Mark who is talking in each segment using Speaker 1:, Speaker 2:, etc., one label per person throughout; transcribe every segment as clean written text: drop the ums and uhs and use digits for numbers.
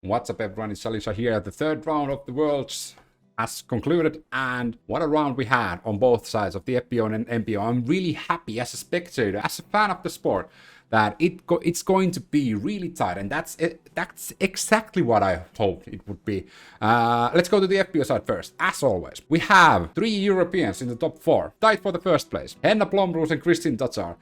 Speaker 1: What's up, everyone? It's Alicia here. The third round of the Worlds has concluded, and what a round we had on both sides of the FPO and MPO. I'm really happy as a spectator, as a fan of the sport, that it's going to be really tight, and that's exactly what I hoped it would be. Let's go to the FPO side first. As always, we have 3 Europeans in the top 4, tied for the first place. Henna Blomroos and Kristin Tattar.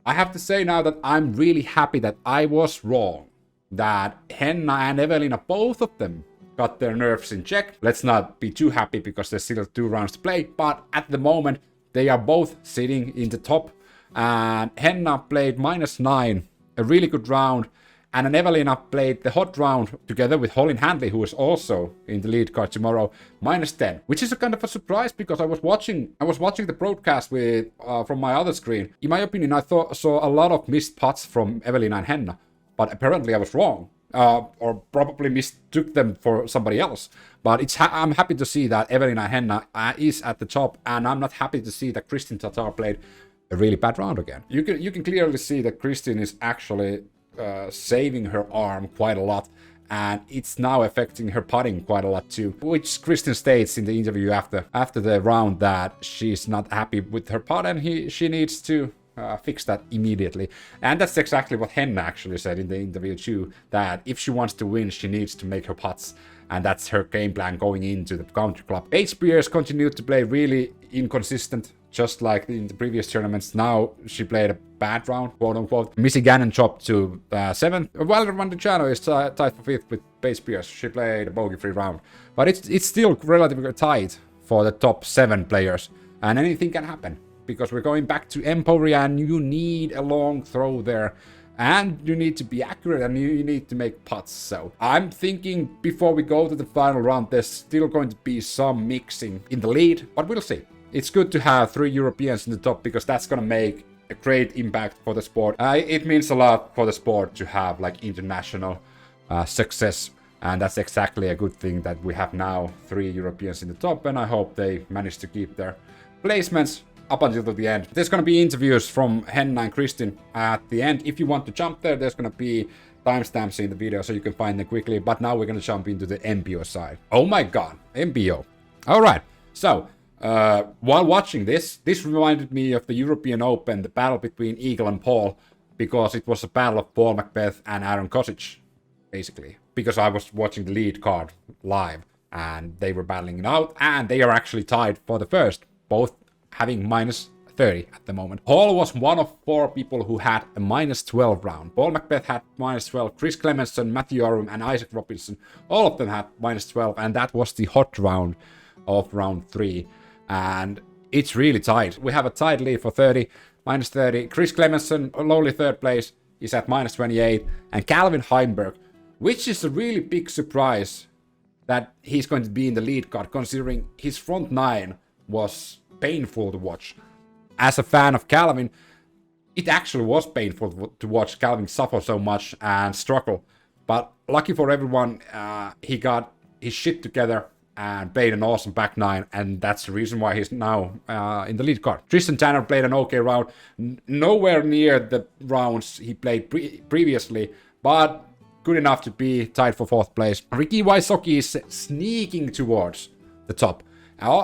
Speaker 1: I have to say now that I'm really happy that I was wrong. That Henna and Eveliina, both of them, got their nerves in check. Let's not be too happy because there's still 2 rounds to play, but at the moment they are both sitting in the top, and Henna played -9, a really good round, and then Eveliina played the hot round together with Holin Handley, who is also in the lead card tomorrow, -10, which is a kind of a surprise because I was watching the broadcast with from my other screen. In my opinion, I saw a lot of missed putts from Eveliina and Henna. But apparently I was wrong, or probably mistook them for somebody else. But I'm happy to see that Eveliina and Henna is at the top, and I'm not happy to see that Kristin Tattar played a really bad round again. You can clearly see that Kristin is actually saving her arm quite a lot, and it's now affecting her putting quite a lot too. Which Kristin states in the interview after the round that she's not happy with her putt, and she needs to fix that immediately. And that's exactly what Henna actually said in the interview too, that if she wants to win, she needs to make her putts, and that's her game plan going into the country club. Paige Pierce continued to play really inconsistent, just like in the previous tournaments. Now she played a bad round, quote unquote. Missy Gannon chopped to 7th. Valerie Mandujano is tied for 5th with Paige Pierce. She played a bogey-free round, but it's still relatively tight for the top 7 players, and anything can happen. Because we're going back to MPO, and you need a long throw there, and you need to be accurate, and you need to make putts. So I'm thinking before we go to the final round, there's still going to be some mixing in the lead, but we'll see. It's good to have 3 Europeans in the top, because that's gonna make a great impact for the sport. It means a lot for the sport to have like international success, and that's exactly a good thing that we have now 3 Europeans in the top, and I hope they manage to keep their placements up until the end. There's gonna be interviews from Henna and Kristin at the end. If you want to jump there's gonna be timestamps in the video so you can find them quickly. But now we're gonna jump into the MPO side. Oh my god, MPO. Alright, so while watching this reminded me of the European Open, the battle between Eagle and Paul, because it was a battle of Paul Mcbeth and Aaron Gossage, basically. Because I was watching the lead card live, and they were battling it out, and they are actually tied for the first, both having -30 at the moment. Paul was one of 4 people who had a -12 round. Paul Mcbeth had -12, Chris Clemenson, Matthew Orum, and Isaac Robinson, all of them had -12, and that was the hot round of round 3. And it's really tight. We have a tight lead for 30, -30. Chris Clemenson, a lowly 3rd place, is at -28, and Calvin Heimburg, which is a really big surprise that he's going to be in the lead card, considering his front 9 was painful to watch. As a fan of Calvin, it actually was painful to watch Calvin suffer so much and struggle. But lucky for everyone, he got his shit together and played an awesome back 9, and that's the reason why he's now in the lead card. Kristin Tattar played an okay round, nowhere near the rounds he played previously, but good enough to be tied for 4th place. Ricky Wysocki is sneaking towards the top.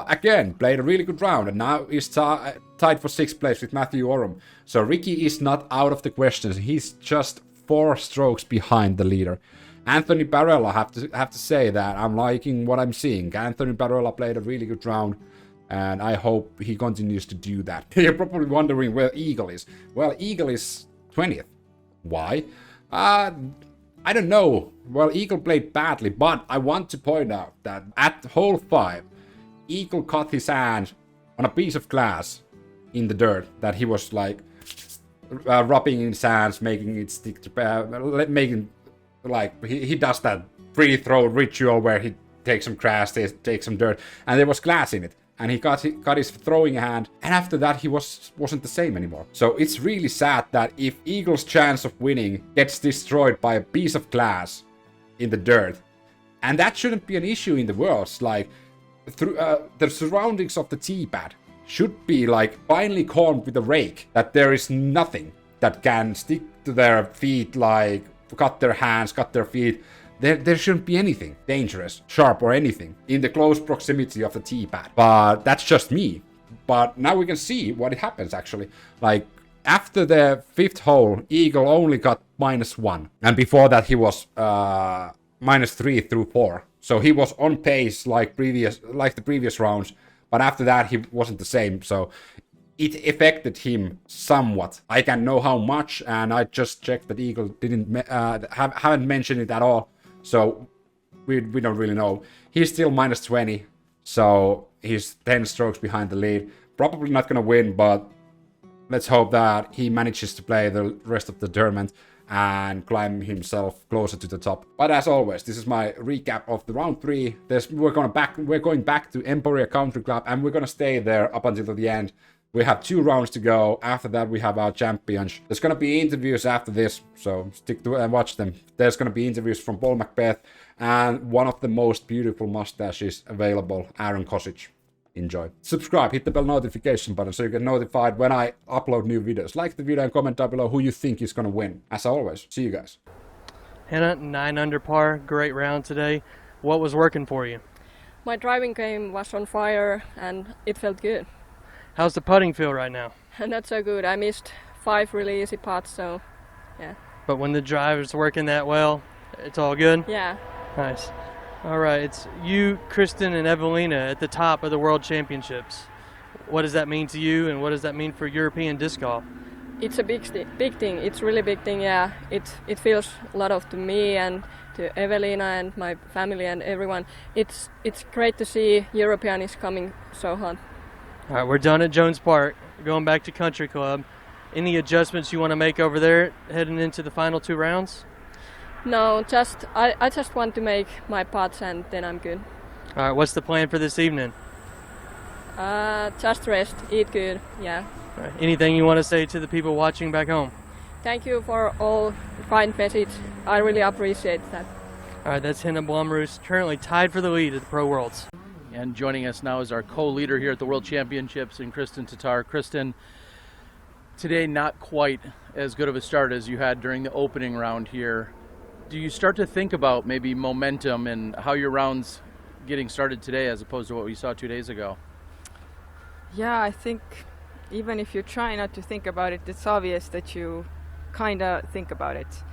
Speaker 1: Again, played a really good round, and now he's tied for 6th place with Matthew Orum. So Ricky is not out of the question. He's just 4 strokes behind the leader. Anthony Barella, have to say that I'm liking what I'm seeing. Anthony Barella played a really good round, and I hope he continues to do that. You're probably wondering where Eagle is. Well, Eagle is 20th. Why? I don't know. Well, Eagle played badly, but I want to point out that at hole 5, Eagle cut his hand on a piece of glass in the dirt that he was like rubbing in his hands, making it stick to making like he does that free throw ritual where he takes some grass, takes some dirt, and there was glass in it, and he got his throwing hand, and after that he wasn't the same anymore. So it's really sad that if Eagle's chance of winning gets destroyed by a piece of glass in the dirt, and that shouldn't be an issue in the worlds, like through the surroundings of the tee pad should be like finely combed with a rake, that there is nothing that can stick to their feet, like cut their hands, cut their feet, there shouldn't be anything dangerous, sharp or anything in the close proximity of the tee pad. But that's just me. But now we can see what happens actually. Like after the 5th hole, Eagle only got -1. And before that he was -3 through 4. So he was on pace like the previous rounds. But after that he wasn't the same. So it affected him somewhat. I can't know how much, and I just checked that Eagle haven't mentioned it at all. So we don't really know. He's still -20, so he's 10 strokes behind the lead. Probably not gonna win, but let's hope that he manages to play the rest of the tournament and climb himself closer to the top. But as always, this is my recap of the round 3. We're going back to Emporia Country Club, and we're gonna stay there up until the end. We have 2 rounds to go. After that, we have our champions. There's gonna be interviews after this, so stick to it and watch them. There's gonna be interviews from Paul Mcbeth and one of the most beautiful mustaches available, Aaron Gossage. Enjoy. Subscribe, hit the bell notification button so you get notified when I upload new videos. Like the video and comment down below who you think is gonna win. As always, see you guys.
Speaker 2: Henna, 9 under par, great round today. What was working for you?
Speaker 3: My driving game was on fire and it felt good.
Speaker 2: How's the putting feel right now?
Speaker 3: Not so good. I missed 5 really easy putts, so yeah.
Speaker 2: But when the drive is working that well, it's all good?
Speaker 3: Yeah.
Speaker 2: Nice. All right, it's you, Kristin, and Eveliina at the top of the World Championships. What does that mean to you, and what does that mean for European disc golf?
Speaker 3: It's a big thing. It's really big thing, yeah. It feels a lot of to me and to Eveliina and my family and everyone. It's great to see European is coming so hot.
Speaker 2: All right, we're done at Jones Park. We're going back to Country Club. Any adjustments you want to make over there heading into the final 2 rounds?
Speaker 3: No, I just want to make my putts and then I'm good.
Speaker 2: All right, what's the plan for this evening?
Speaker 3: Just rest, eat good, yeah.
Speaker 2: All right, anything you want to say to the people watching back home?
Speaker 3: Thank you for all kind message. I really appreciate that.
Speaker 2: All right, that's Henna Blomroos, currently tied for the lead at the Pro Worlds.
Speaker 4: And joining us now is our co-leader here at the World Championships, and Kristin Tattar. Kristin, today not quite as good of a start as you had during the opening round here. Do you start to think about maybe momentum and how your round's getting started today as opposed to what we saw 2 days ago?
Speaker 5: Yeah, I think even if you try not to think about it, it's obvious that you kind of think about it.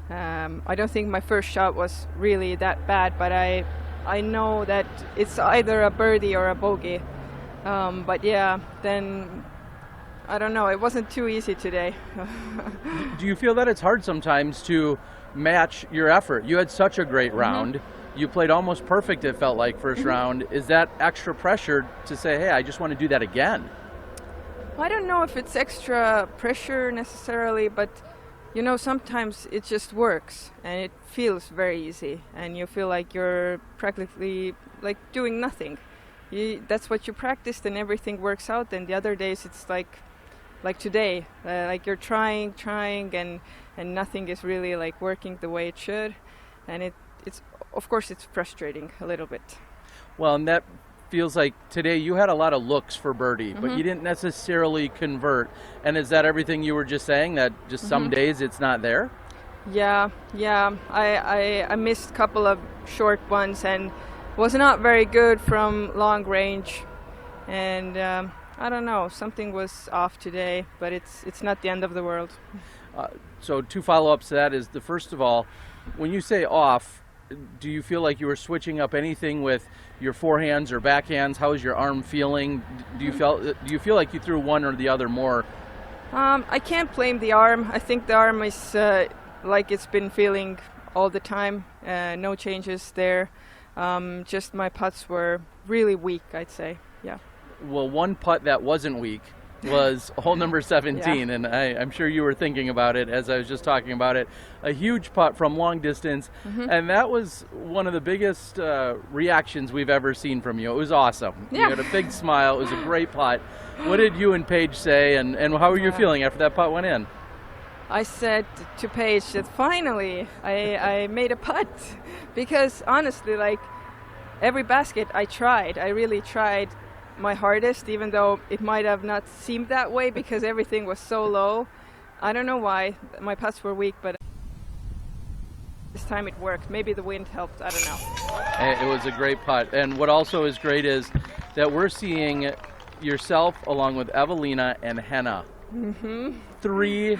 Speaker 5: I don't think my first shot was really that bad, but I know that it's either a birdie or a bogey. But yeah, then I don't know, it wasn't too easy today.
Speaker 4: Do you feel that it's hard sometimes to match your effort? You had such a great round. You played almost perfect, it felt like, first round. Is that extra pressure to say, hey, I just want to do that again?
Speaker 5: I don't know if it's extra pressure necessarily, but you know, sometimes it just works and it feels very easy and you feel like you're practically like doing nothing. That's what you practiced and everything works out, and the other days it's like today, like you're trying and nothing is really like working the way it should, and it's of course it's frustrating a little bit.
Speaker 4: Well, and that feels like today you had a lot of looks for birdie, but you didn't necessarily convert. And is that everything you were just saying, that just some days it's not there?
Speaker 5: Yeah. I missed a couple of short ones and was not very good from long range, and I don't know, something was off today, but it's not the end of the world.
Speaker 4: So 2 follow-ups to that is, the first of all, when you say off, do you feel like you were switching up anything with your forehands or backhands? How is your arm feeling? Do you feel like you threw one or the other more?
Speaker 5: I can't blame the arm. I think the arm is like it's been feeling all the time. No changes there. Just my putts were really weak, I'd say. Yeah.
Speaker 4: Well, one putt that wasn't weak was hole number 17, and I'm sure you were thinking about it as I was just talking about it. A huge putt from long distance, and that was one of the biggest reactions we've ever seen from you. It was awesome.
Speaker 5: Yeah.
Speaker 4: You had a big smile. It was a great putt. What did you and Paige say, and how were you feeling after that putt went in?
Speaker 5: I said to Paige that finally I made a putt, because honestly, like every basket I really tried my hardest, even though it might have not seemed that way because everything was so low. I don't know why my putts were weak, but this time it worked. Maybe the wind helped, I don't know.
Speaker 4: And it was a great putt. And what also is great is that we're seeing yourself along with Eveliina and Henna.
Speaker 5: Mm-hmm.
Speaker 4: 3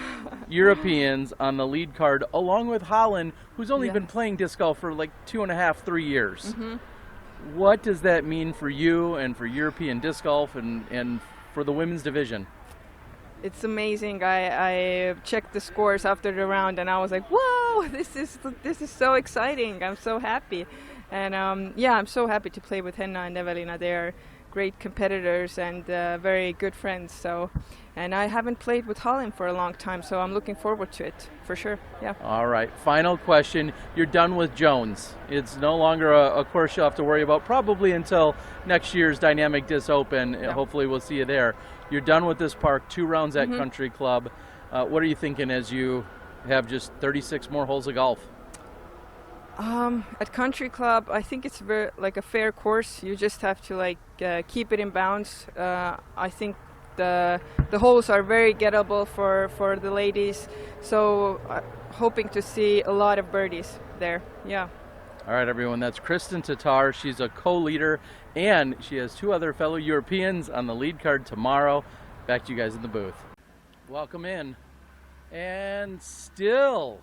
Speaker 4: Europeans on the lead card, along with Holland, who's only been playing disc golf for like 2.5, 3 years.
Speaker 5: Mm-hmm.
Speaker 4: What does that mean for you and for European disc golf and for the women's division?
Speaker 5: It's amazing. I checked the scores after the round and I was like, whoa, this is so exciting. I'm so happy. And I'm so happy to play with Henna and Eveliina. They are great competitors and very good friends. And I haven't played with Holland for a long time, so I'm looking forward to it for sure. Yeah.
Speaker 4: All right. Final question. You're done with Jones. It's no longer a course you'll have to worry about probably until next year's Dynamic Disc Open. Yeah. Hopefully we'll see you there. You're done with this park, 2 rounds at Country Club. What are you thinking as you have just 36 more holes of golf?
Speaker 5: At Country Club, I think it's a fair course. You just have to keep it in bounds. I think the holes are very gettable for the ladies, so hoping to see a lot of birdies there. Yeah.
Speaker 4: All right, everyone, that's Kristin Tattar. She's a co-leader, and she has 2 other fellow Europeans on the lead card tomorrow. Back to you guys in the booth. Welcome in. And still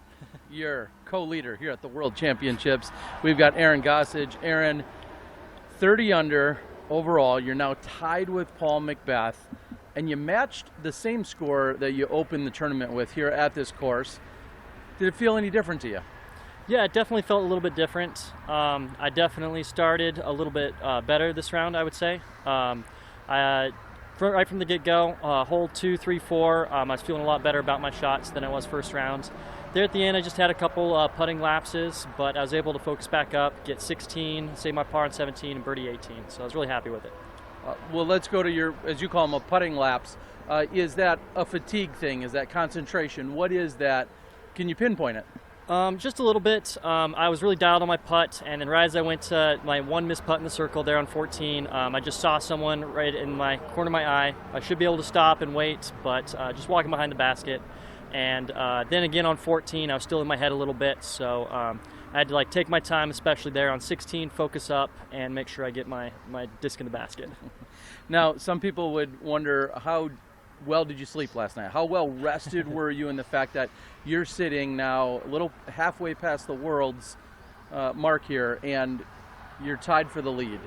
Speaker 4: your co-leader here at the World Championships. We've got Aaron Gossage. Aaron, 30 under overall. You're now tied with Paul Mcbeth, and you matched the same score that you opened the tournament with here at this course. Did it feel any different to you?
Speaker 6: Yeah, it definitely felt a little bit different. I definitely started a little bit better this round, I would say. Right from the get-go, hole 2, 3, 4, I was feeling a lot better about my shots than I was first round. There at the end, I just had a couple putting lapses, but I was able to focus back up, get 16, save my par on 17, and birdie 18. So I was really happy with it.
Speaker 4: Well, let's go to your, as you call them, a putting lapse. Is that a fatigue thing? Is that concentration? What is that? Can you pinpoint it?
Speaker 6: Just a little bit. I was really dialed on my putt, and then right as I went to my one missed putt in the circle there on 14, I just saw someone right in my corner of my eye. I should be able to stop and wait, but just walking behind the basket. And then again on 14, I was still in my head a little bit, so I had to take my time, especially there on 16, focus up, and make sure I get my disc in the basket.
Speaker 4: Now, some people would wonder, how well did you sleep last night? How well rested were you in the fact that you're sitting now a little halfway past the world's mark here, and you're tied for the lead?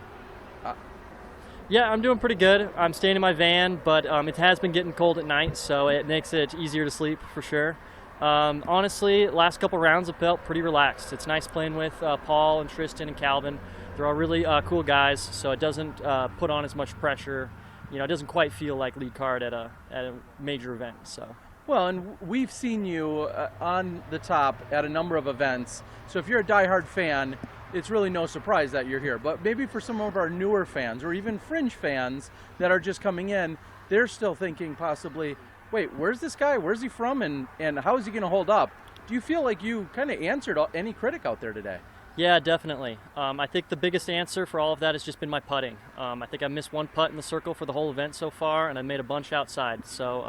Speaker 6: Yeah, I'm doing pretty good. I'm staying in my van, but it has been getting cold at night, so it makes it easier to sleep for sure. Honestly, last couple rounds have felt pretty relaxed. It's nice playing with Paul and Tristan and Calvin. They're all really cool guys, so it doesn't put on as much pressure. You know, it doesn't quite feel like lead card at a major event. So.
Speaker 4: Well, and we've seen you on the top at a number of events. So if you're a diehard fan, it's really no surprise that you're here. But maybe for some of our newer fans or even fringe fans that are just coming in, they're still thinking possibly, wait, where's this guy? Where's he from? And how is he going to hold up? Do you feel like you kind of answered any critic out there today?
Speaker 6: Yeah, definitely. I think the biggest answer for all of that has just been my putting. I think I missed 1 putt in the circle for the whole event so far, and I made a bunch outside. So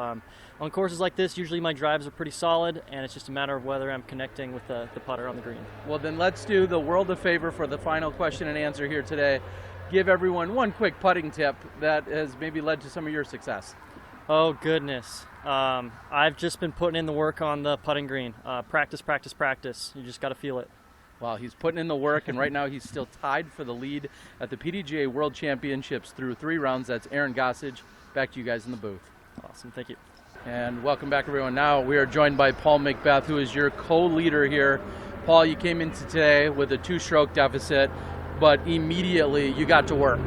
Speaker 6: on courses like this, usually my drives are pretty solid, and it's just a matter of whether I'm connecting with the putter on the green.
Speaker 4: Well, then let's do the world a favor for the final question and answer here today. Give everyone one quick putting tip that has maybe led to some of your success.
Speaker 6: Oh, goodness. I've just been putting in the work on the putting green. Practice, practice, practice. You just got to feel it.
Speaker 4: Well, he's putting in the work, and right now he's still tied for the lead at the PDGA World Championships through 3 rounds. That's Aaron Gossage. Back to you guys in the booth.
Speaker 6: Awesome. Thank you.
Speaker 4: And welcome back, everyone. Now we are joined by Paul Mcbeth, who is your co-leader here. Paul, you came into today with a 2-stroke deficit, but immediately you got to work.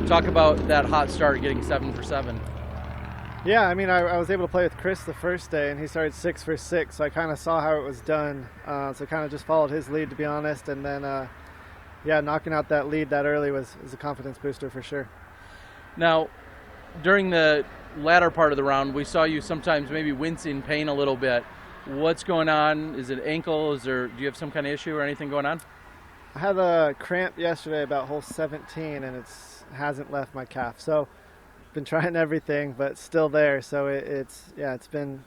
Speaker 4: Talk about that hot start, getting 7 for 7.
Speaker 7: Yeah, I mean, I was able to play with Chris the first day, and he started 6 for 6, so I kind of saw how it was done. So kind of just followed his lead, to be honest, and then, yeah, knocking out that lead that early was a confidence booster for sure.
Speaker 4: Now, during the latter part of the round, we saw you sometimes maybe wince in pain a little bit. What's going on? Is it ankle? Do you have some kind of issue or anything going on?
Speaker 7: I had a cramp yesterday about hole 17, and it hasn't left my calf. So been trying everything, but still there. So it's been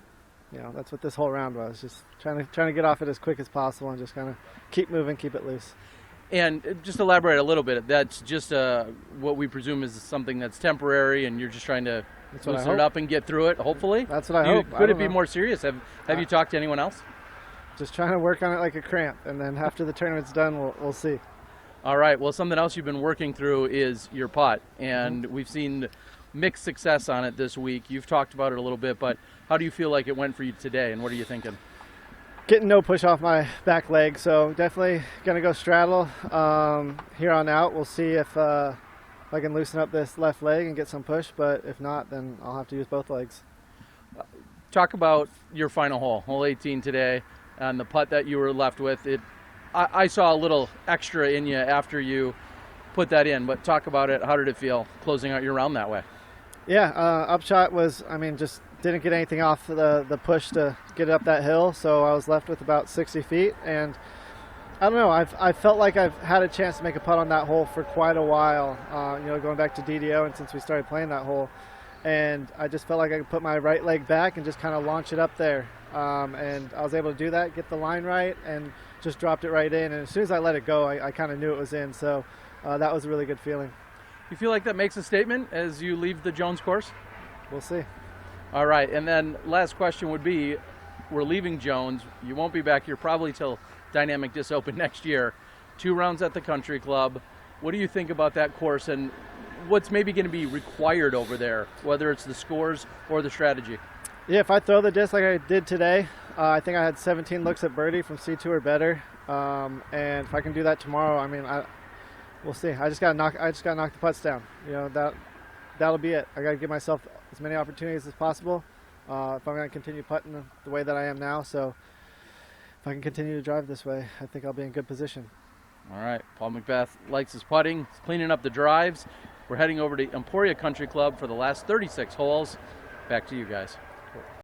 Speaker 7: that's what this whole round was. Just trying to get off it as quick as possible and just kind of keep moving, keep it loose.
Speaker 4: And just elaborate a little bit. That's just what we presume is something that's temporary, and you're just trying to loosen it up and get through it, hopefully.
Speaker 7: That's what I hope.
Speaker 4: Could it be more serious? Have you talked to anyone else?
Speaker 7: Just trying to work on it like a cramp, and then after the tournament's done, we'll see.
Speaker 4: All right. Well, something else you've been working through is your putt, and we've seen mixed success on it this week. You've talked about it a little bit, but how do you feel like it went for you today, and what are you thinking?
Speaker 7: Getting no push off my back leg, so definitely going to go straddle here on out. We'll see if I can loosen up this left leg and get some push, but if not, then I'll have to use both legs.
Speaker 4: Talk about your final hole, hole 18 today, and the putt that you were left with. I saw a little extra in you after you put that in, but talk about it. How did it feel closing out your round that way?
Speaker 7: Yeah, upshot was, just didn't get anything off the push to get up that hill, so I was left with about 60 feet, and I don't know, I felt like I've had a chance to make a putt on that hole for quite a while, going back to DDO and since we started playing that hole, and I just felt like I could put my right leg back and just kind of launch it up there, and I was able to do that, get the line right, and just dropped it right in, and as soon as I let it go, I kind of knew it was in, so that was a really good feeling.
Speaker 4: You feel like that makes a statement as you leave the Jones course?
Speaker 7: We'll see.
Speaker 4: All right, and then last question would be, we're leaving Jones. You won't be back here probably till Dynamic Disc Open next year. 2 rounds at the Country Club. What do you think about that course, and what's maybe going to be required over there, whether it's the scores or the strategy?
Speaker 7: Yeah, if I throw the disc like I did today, I think I had 17 looks at birdie from C2 or better, and if I can do that tomorrow, we'll see. I just gotta knock the putts down. That'll be it. I gotta give myself as many opportunities as possible if I'm gonna continue putting the way that I am now. So if I can continue to drive this way, I think I'll be in good position.
Speaker 4: All right, Paul Mcbeth likes his putting, he's cleaning up the drives. We're heading over to Emporia Country Club for the last 36 holes. Back to you guys.